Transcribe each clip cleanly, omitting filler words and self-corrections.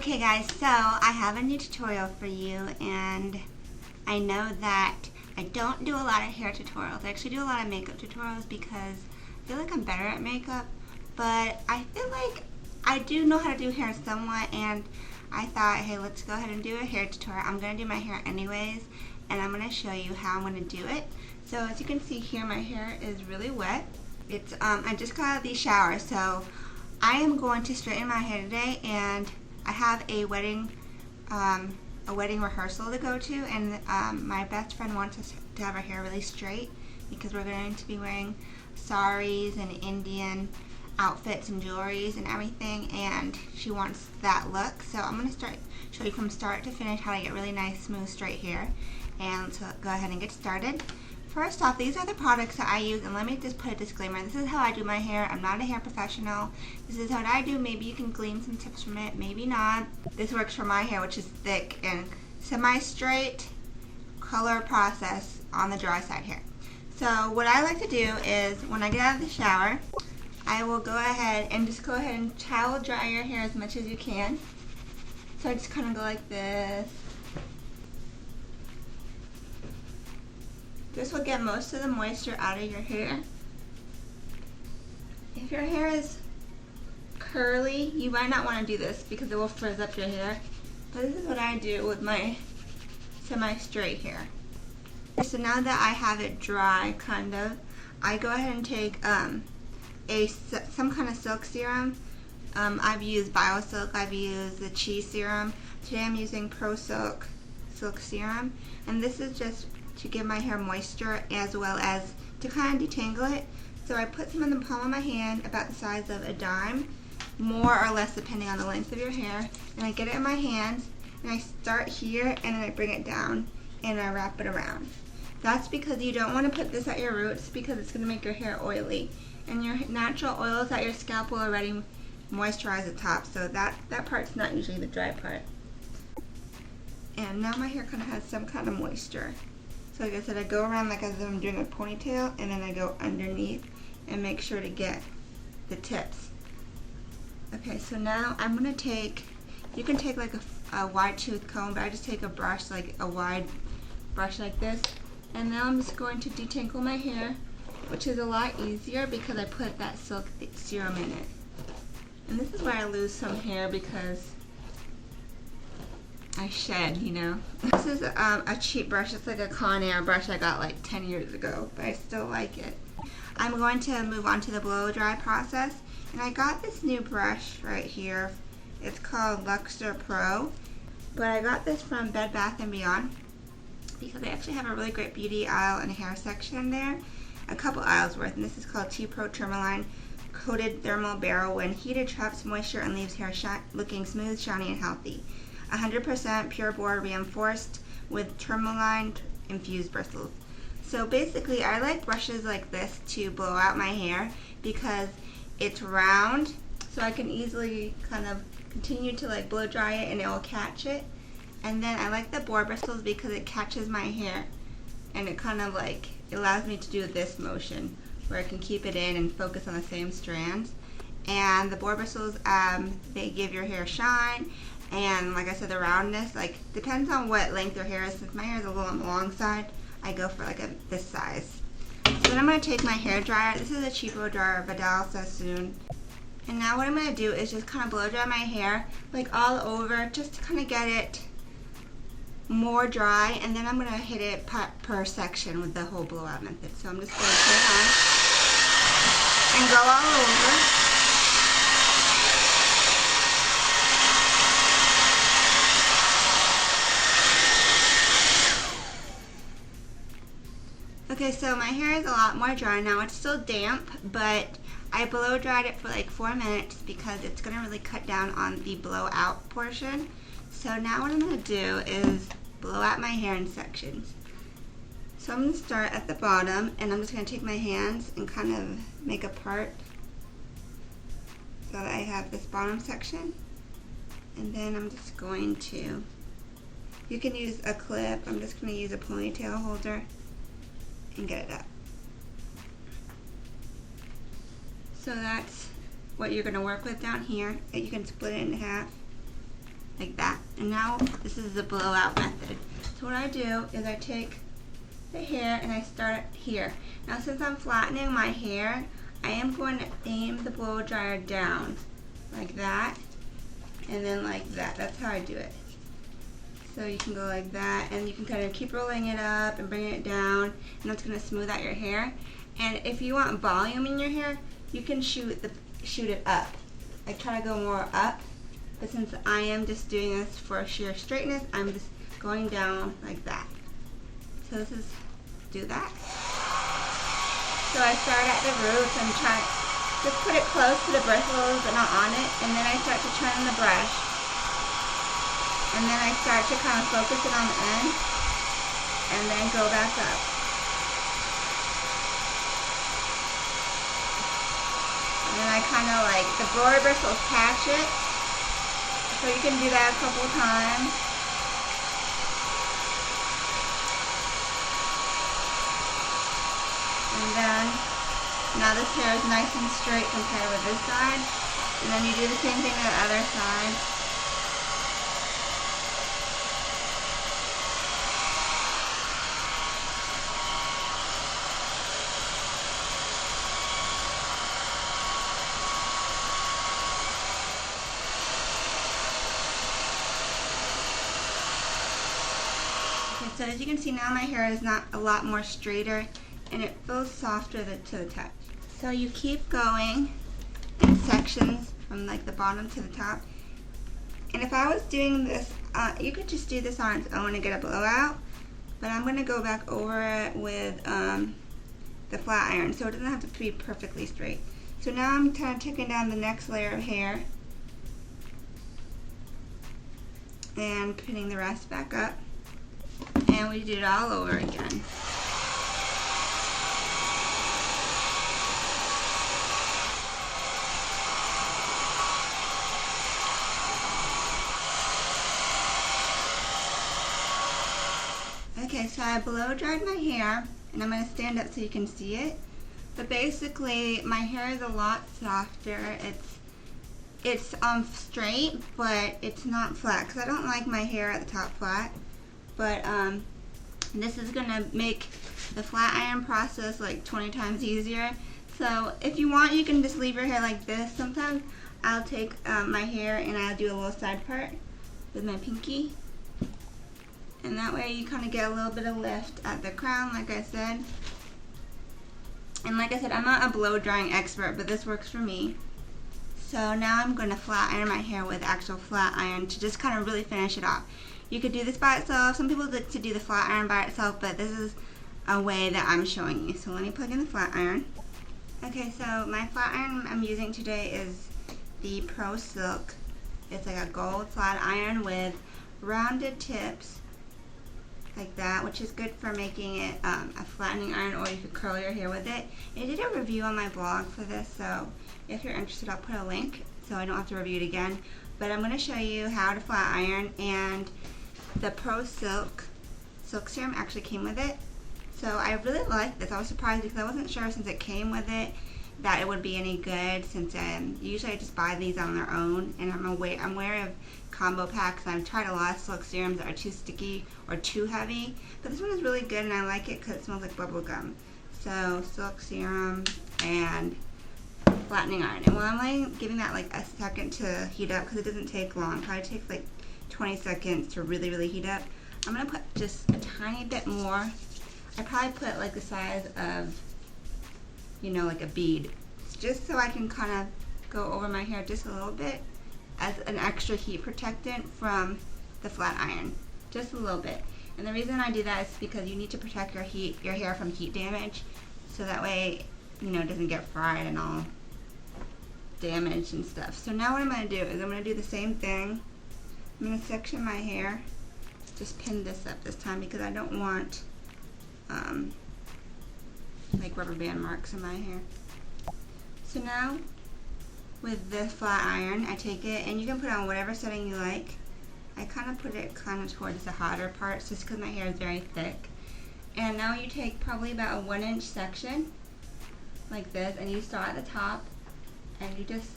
Okay guys, so I have a new tutorial for you, and I know that I don't do a lot of hair tutorials. I actually do a lot of makeup tutorials because I feel like I'm better at makeup, but I feel like I do know how to do hair somewhat, and I thought, hey, let's go ahead and do a hair tutorial. I'm going to do my hair anyways, and I'm going to show you how I'm going to do it. So as you can see here, my hair is really wet. It's I just got out of the shower, so I am going to straighten my hair today, and I have a wedding rehearsal to go to, and my best friend wants us to have our hair really straight because we're going to be wearing saris and Indian outfits and jewelries and everything, and she wants that look. So I'm going to show you from start to finish how to get really nice, smooth, straight hair. And so go ahead and get started. First off, these are the products that I use, and let me just put a disclaimer. This is how I do my hair. I'm not a hair professional. This is what I do. Maybe you can glean some tips from it, maybe not. This works for my hair, which is thick and semi-straight color process on the dry side here. So what I like to do is when I get out of the shower, I will go ahead and towel dry your hair as much as you can. So I just kind of go like this. This will get most of the moisture out of your hair. If your hair is curly, you might not want to do this because it will frizz up your hair. But this is what I do with my semi-straight hair. So now that I have it dry, kind of, I go ahead and take some kind of silk serum. I've used BioSilk, I've used the cheese serum. Today I'm using Pro Silk serum, and this is just to give my hair moisture as well as to kind of detangle it. So I put some in the palm of my hand, about the size of a dime, more or less depending on the length of your hair, and I get it in my hands, and I start here and then I bring it down and I wrap it around. That's because you don't want to put this at your roots because it's going to make your hair oily, and your natural oils at your scalp will already moisturize the top, so that part's not usually the dry part. And now my hair kind of has some kind of moisture. So like I said, I go around like as if I'm doing a ponytail, and then I go underneath and make sure to get the tips. Okay, so now I'm going to take, you can take like a wide tooth comb, but I just take a brush, like a wide brush like this, and now I'm just going to detangle my hair, which is a lot easier because I put that silk serum in it. And this is where I lose some hair because I shed, you know. This is a cheap brush. It's like a Conair brush I got like 10 years ago, but I still like it. I'm going to move on to the blow dry process, and I got this new brush right here. It's called Luxor Pro, but I got this from Bed Bath & Beyond because they actually have a really great beauty aisle and hair section there, a couple aisles worth, and this is called T-Pro Tourmaline Coated Thermal Barrel. When heated, traps moisture and leaves hair looking smooth, shiny, and healthy. 100% pure boar reinforced with tourmaline infused bristles. So basically, I like brushes like this to blow out my hair because it's round, so I can easily kind of continue to like blow dry it and it will catch it. And then I like the boar bristles because it catches my hair and it kind of like, it allows me to do this motion where I can keep it in and focus on the same strands. And the boar bristles, they give your hair shine. And like I said, the roundness, like, depends on what length your hair is. Since my hair is a little on the long side, I go for like this size. So then I'm going to take my hair dryer. This is a cheapo dryer, Vidal Sassoon. And now what I'm going to do is just kind of blow dry my hair, like all over, just to kind of get it more dry. And then I'm going to hit it per section with the whole blowout method. So I'm just going to put it on and go all over. Okay, so my hair is a lot more dry now. It's still damp, but I blow dried it for like 4 minutes because it's going to really cut down on the blowout portion. So now what I'm going to do is blow out my hair in sections. So I'm going to start at the bottom, and I'm just going to take my hands and kind of make a part so that I have this bottom section. And then I'm just going to, you can use a clip, I'm just going to use a ponytail holder and get it up. So that's what you're going to work with down here. You can split it in half like that. And now this is the blowout method. So what I do is I take the hair and I start here. Now since I'm flattening my hair, I am going to aim the blow dryer down like that and then like that. That's how I do it. So you can go like that, and you can kind of keep rolling it up and bringing it down, and that's going to smooth out your hair. And if you want volume in your hair, you can shoot it up. I try to go more up, but since I am just doing this for sheer straightness, I'm just going down like that. So this is, do that. So I start at the roots and try, just put it close to the bristles but not on it, and then I start to turn the brush. And then I start to kind of focus it on the end, and then go back up. And then I kind of like, the boar bristles catch it, so you can do that a couple times. And then, now this hair is nice and straight compared with this side. And then you do the same thing to the other side. So as you can see now, my hair is not a lot more straighter and it feels softer to the touch. So you keep going in sections from like the bottom to the top. And if I was doing this, you could just do this on its own and get a blowout, but I'm going to go back over it with the flat iron so it doesn't have to be perfectly straight. So now I'm kind of taking down the next layer of hair and putting the rest back up. And we do it all over again. Okay, so I blow dried my hair, and I'm going to stand up so you can see it. But basically, my hair is a lot softer. It's straight, but it's not flat, because I don't like my hair at the top flat. But this is going to make the flat iron process like 20 times easier. So if you want, you can just leave your hair like this. Sometimes I'll take my hair and I'll do a little side part with my pinky. And that way you kind of get a little bit of lift at the crown, like I said. And like I said, I'm not a blow drying expert, but this works for me. So now I'm going to flat iron my hair with actual flat iron to just kind of really finish it off. You could do this by itself. Some people like to do the flat iron by itself, but this is a way that I'm showing you. So let me plug in the flat iron. Okay, so my flat iron I'm using today is the Pro Silk. It's like a gold flat iron with rounded tips like that, which is good for making it a flattening iron, or you could curl your hair with it. I did a review on my blog for this, so if you're interested, I'll put a link so I don't have to review it again. But I'm going to show you how to flat iron, and the Pro Silk serum actually came with it. So I really like this. I was surprised because I wasn't sure since it came with it that it would be any good, since usually I just buy these on their own, and I'm wary of combo packs. I've tried a lot of silk serums that are too sticky or too heavy, but this one is really good and I like it because it smells like bubble gum. So silk serum and flattening iron, and while I'm giving that like a second to heat up, because it doesn't take long, probably takes like 20 seconds to really heat up, I'm going to put just a tiny bit more. I probably put like the size of, you know, like a bead, just so I can kind of go over my hair just a little bit as an extra heat protectant from the flat iron, just a little bit. And the reason I do that is because you need to protect your hair from heat damage, so that way, you know, it doesn't get fried and all damaged and stuff. So now what I'm going to do is I'm going to do the same thing. I'm going to section my hair, just pin this up this time because I don't want like rubber band marks in my hair. So now with the flat iron, I take it, and you can put it on whatever setting you like. I kind of put it kind of towards the hotter parts just because my hair is very thick. And now you take probably about a 1-inch section like this, and you start at the top and you just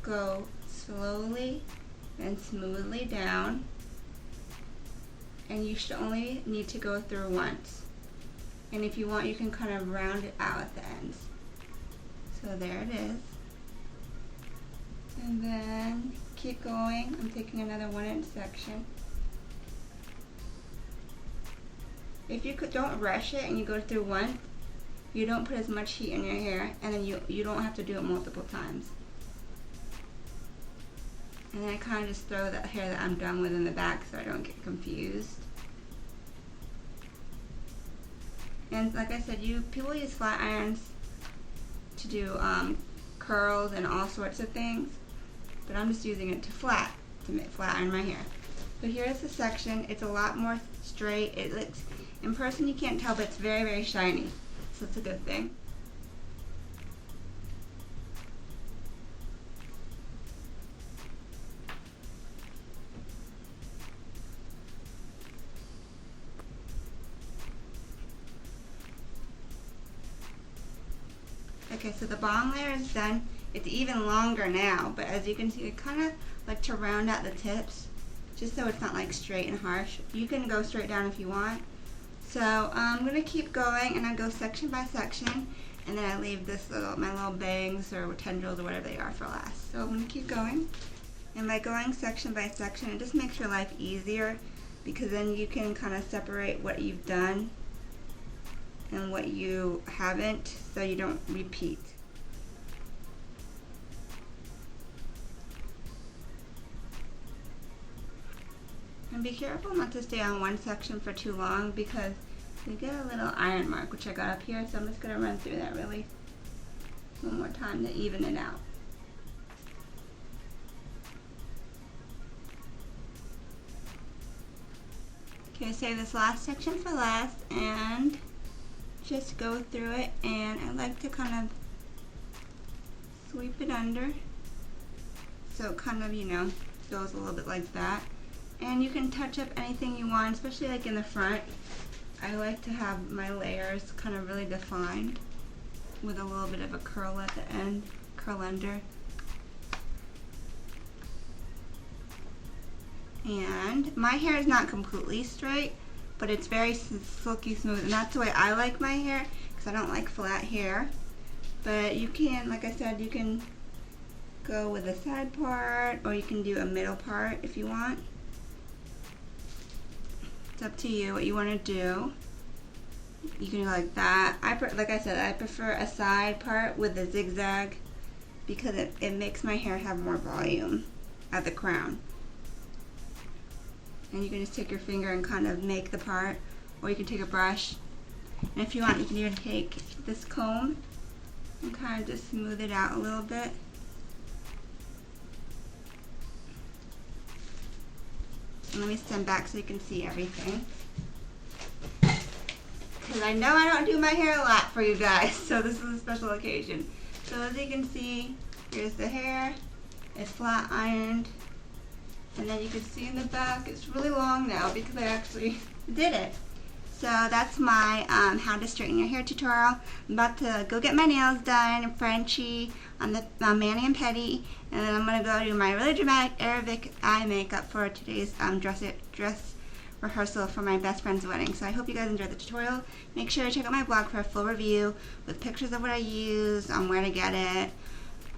go slowly then smoothly down, and you should only need to go through once. And if you want, you can kind of round it out at the ends. So there it is. And then keep going. I'm taking another 1-inch section. If you don't rush it and you go through once, you don't put as much heat in your hair, and then you don't have to do it multiple times. And then I kind of just throw the hair that I'm done with in the back so I don't get confused. And like I said, people use flat irons to do curls and all sorts of things, but I'm just using it to flat iron my hair. So here's the section. It's a lot more straight. It looks, in person you can't tell, but it's very, very shiny. So it's a good thing. Okay, so the bottom layer is done. It's even longer now, but as you can see, I kind of like to round out the tips just so it's not like straight and harsh. You can go straight down if you want. So I'm going to keep going, and I go section by section, and then I leave my little bangs or tendrils or whatever they are for last. So I'm going to keep going, and by going section by section, it just makes your life easier, because then you can kind of separate what you've done and what you haven't, so you don't repeat. And be careful not to stay on one section for too long, because you get a little iron mark, which I got up here, so I'm just going to run through that really one more time to even it out. Okay, save this last section for last, and just go through it, and I like to kind of sweep it under, so it kind of, goes a little bit like that. And you can touch up anything you want, especially like in the front. I like to have my layers kind of really defined with a little bit of a curl at the end, curl under. And my hair is not completely straight, but it's very silky smooth, and that's the way I like my hair, because I don't like flat hair. But you can, like I said, you can go with a side part, or you can do a middle part if you want. It's up to you what you want to do. You can go like that. Like I said, I prefer a side part with a zigzag, because it makes my hair have more volume at the crown. And you can just take your finger and kind of make the part, or you can take a brush. And if you want, you can even take this comb and kind of just smooth it out a little bit. And let me stand back so you can see everything, because I know I don't do my hair a lot for you guys, so this is a special occasion. So as you can see, here's the hair. It's flat ironed. And then you can see in the back, it's really long now because I actually did it. So that's my how to straighten your hair tutorial. I'm about to go get my nails done, Frenchie, on the mani and pedi, and then I'm going to go do my really dramatic Arabic eye makeup for today's dress rehearsal for my best friend's wedding. So I hope you guys enjoyed the tutorial. Make sure to check out my blog for a full review with pictures of what I use, on where to get it.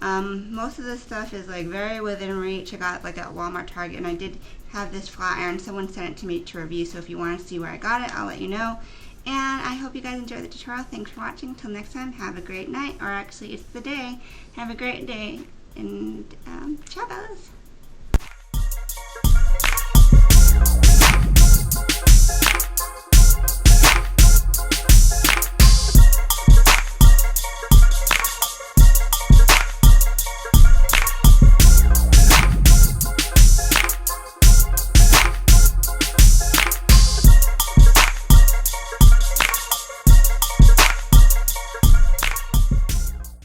Most of this stuff is like very within reach. I got like at Walmart, Target, and I did have this flat iron. Someone sent it to me to review, so if you want to see where I got it, I'll let you know. And I hope you guys enjoyed the tutorial. Thanks for watching. Until next time, have a great night, or actually it's the day. Have a great day, and ciao bellas.